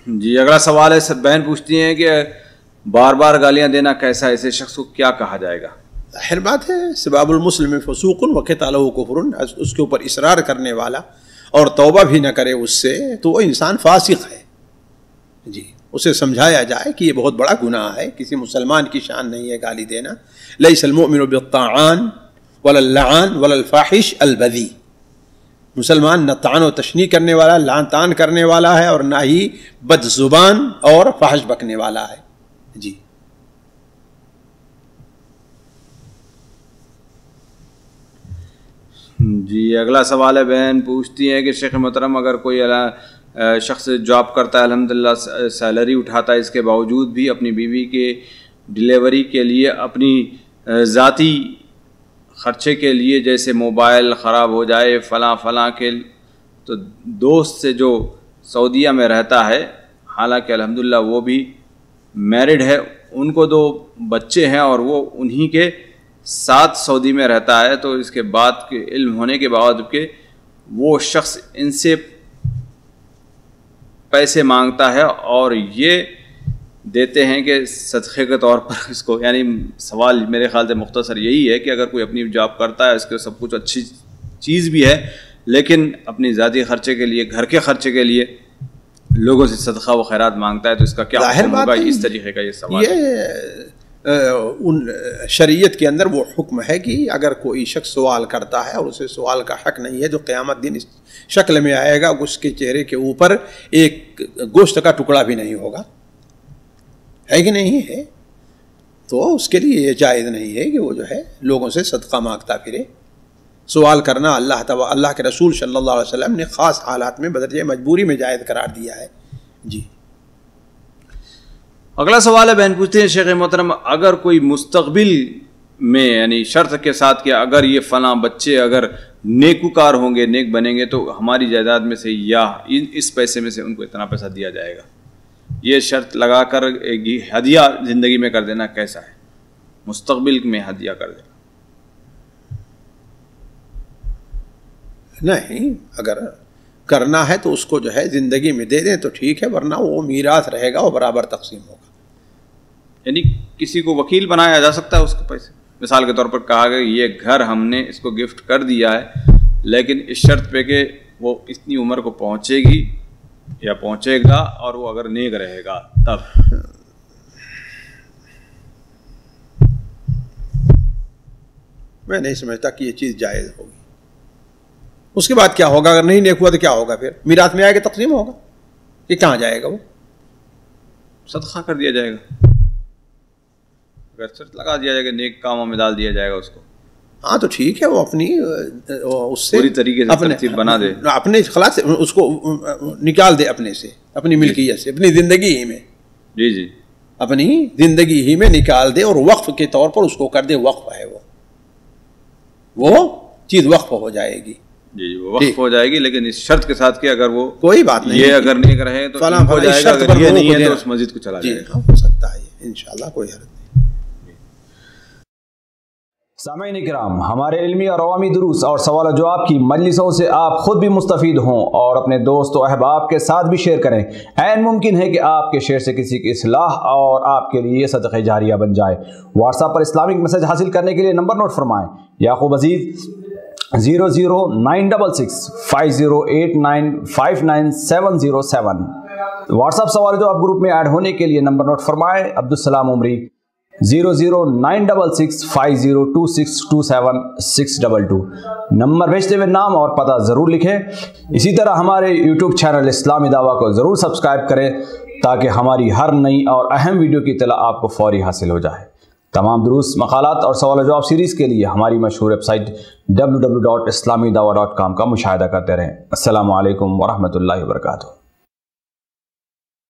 جی اگلا سوال ہے، بہن پوچھتی ہیں کہ بار بار گالیاں دینا کیسا، ایسے شخص کو کیا کہا جائے گا؟ ظاہر بات ہے، سباب المسلم فسوق وقتالہ کفر، اس کے اوپر اصرار کرنے والا اور توبہ بھی نہ کرے اس سے تو وہ انسان فاسق ہے۔ اسے سمجھایا جائے کہ یہ بہت بڑا گناہ ہے، کسی مسلمان کی شان نہیں ہے گالی دینا۔ لیس المؤمن بالطاعان ولا اللعان ولا الفاحش البذی، مسلمان نہ طعن و تشنیع کرنے والا، لعن طعن کرنے والا ہے، اور نہ ہی بد زبان اور فحش بکنے والا ہے۔ جی اگلا سوال ہے، بہن پوچھتی ہے کہ شیخ محترم اگر کوئی شخص جاب کرتا ہے، الحمدللہ سیلری اٹھاتا ہے، اس کے باوجود بھی اپنی بیوی کے ڈیلیوری کے لیے اپنی ذاتی خرچے کے لیے جیسے موبائل خراب ہو جائے فلاں کے، تو دوست سے جو سعودیہ میں رہتا ہے، حالانکہ الحمدللہ وہ بھی میرڈ ہے، ان کو 2 بچے ہیں اور وہ انہی کے ساتھ سعودی میں رہتا ہے، تو اس کے بعد کے علم ہونے کے باوجود کہ وہ شخص ان سے پیسے مانگتا ہے اور یہ دیتے ہیں کہ صدقے کے طور پر اس کو، یعنی سوال میرے خیال سے مختصر یہی ہے کہ اگر کوئی اپنی جاب کرتا ہے، اس کے سب کچھ اچھی چیز بھی ہے، لیکن اپنی ذاتی خرچے کے لیے، گھر کے خرچے کے لیے لوگوں سے صدقہ و خیرات مانگتا ہے، تو اس کا کیا حکم ہوگا؟ اس طریقے کا یہ سوال ہے۔ ان شریعت کے اندر وہ حکم ہے کہ اگر کوئی شخص سوال کرتا ہے اور اسے سوال کا حق نہیں ہے، جو قیامت دن اس شکل میں آئے گا، اس کے چہرے کے اوپر ایک گوشت کا ٹکڑا بھی نہیں ہوگا، ہے کہ نہیں ہے، تو اس کے لیے یہ جائز نہیں ہے کہ وہ جو ہے لوگوں سے صدقہ مانگتا پھرے۔ سوال کرنا اللہ کے رسول صلی اللہ علیہ وسلم نے خاص حالات میں بدرجہ مجبوری میں جائز قرار دیا ہے۔ جی اگلا سوال ہے، بہن پوچھتے ہیں شیخ محترم، اگر کوئی مستقبل میں یعنی شرط کے ساتھ کہ اگر یہ فلاں بچے اگر نیکوکار ہوں گے، نیک بنیں گے، تو ہماری جائیداد میں سے یا اس پیسے میں سے ان کو اتنا پیسہ دیا جائے گا، یہ شرط لگا کر ہدیہ زندگی میں کر دینا کیسا ہے؟ مستقبل میں ہدیہ کر دینا نہیں، اگر کرنا ہے تو اس کو جو ہے زندگی میں دے دیں تو ٹھیک ہے، ورنہ وہ میراث رہے گا اور برابر تقسیم ہوگا۔ یعنی کسی کو وکیل بنایا جا سکتا ہے اس کے پیسے، مثال کے طور پر کہا گیا یہ گھر ہم نے اس کو گفٹ کر دیا ہے، لیکن اس شرط پہ کہ وہ اتنی عمر کو پہنچے گی یا پہنچے گا اور وہ اگر نیک رہے گا تب۔ میں نہیں سمجھتا کہ یہ چیز جائز ہوگی۔ اس کے بعد کیا ہوگا؟ اگر نہیں نیک ہوا تو کیا ہوگا؟ پھر میراث میں آئے گا، تقسیم ہوگا، کہ کہاں جائے گا؟ وہ صدقہ کر دیا جائے گا، اگر شرط لگا دیا جائے گا، نیک کاموں میں ڈال دیا جائے گا اس کو۔ ہاں تو ٹھیک ہے، وہ اپنی اس سے پوری طریقے سے ترتیب بنا دے، اپنے خلاص اس کو نکال دے اپنے سے، اپنی ملکیت سے، اپنی زندگی ہی میں، جی اپنی زندگی ہی میں نکال دے، اور وقف کے طور پر اس کو کر دے، وقف ہے وہ چیز وقف ہو جائے گی۔ جی وہ وقف ہو جائے گی، لیکن اس شرط کے ساتھ کہ اگر وہ کوئی بات نہیں، یہ اگر نہیں کرے تو ہو جائے گا، اگر یہ نہیں ہے تو اس مسجد کو چلا جائے گا۔ ہو سکتا ہے انشاءاللہ، کوئی حرج نہیں۔ سامعین کرام، ہمارے علمی اور عوامی دروس اور سوال و جواب کی مجلسوں سے آپ خود بھی مستفید ہوں اور اپنے دوست و احباب کے ساتھ بھی شیئر کریں۔ عین ممکن ہے کہ آپ کے شیئر سے کسی کی اصلاح اور آپ کے لیے صدقہ جاریہ بن جائے۔ واٹس ایپ پر اسلامک میسج حاصل کرنے کے لیے نمبر نوٹ فرمائیں: یعقوب عزیز 00966 5089 59707۔ واٹس ایپ سوال جو آپ گروپ میں ایڈ ہونے کے لیے نمبر نوٹ فرمائیں: عبدالسلام عمری 00966 502627 622۔ نمبر بھیجتے ہوئے نام اور پتہ ضرور لکھیں۔ اسی طرح ہمارے یوٹیوب چینل اسلامی دعویٰ کو ضرور سبسکرائب کریں تاکہ ہماری ہر نئی اور اہم ویڈیو کی اطلاع آپ کو فوری حاصل ہو جائے۔ تمام دروس، مقالات اور سوال و جواب سیریز کے لیے ہماری مشہور ویب سائٹ www.islamidawah.com کا مشاہدہ کرتے رہیں۔ السلام علیکم ورحمۃ اللہ وبرکاتہ۔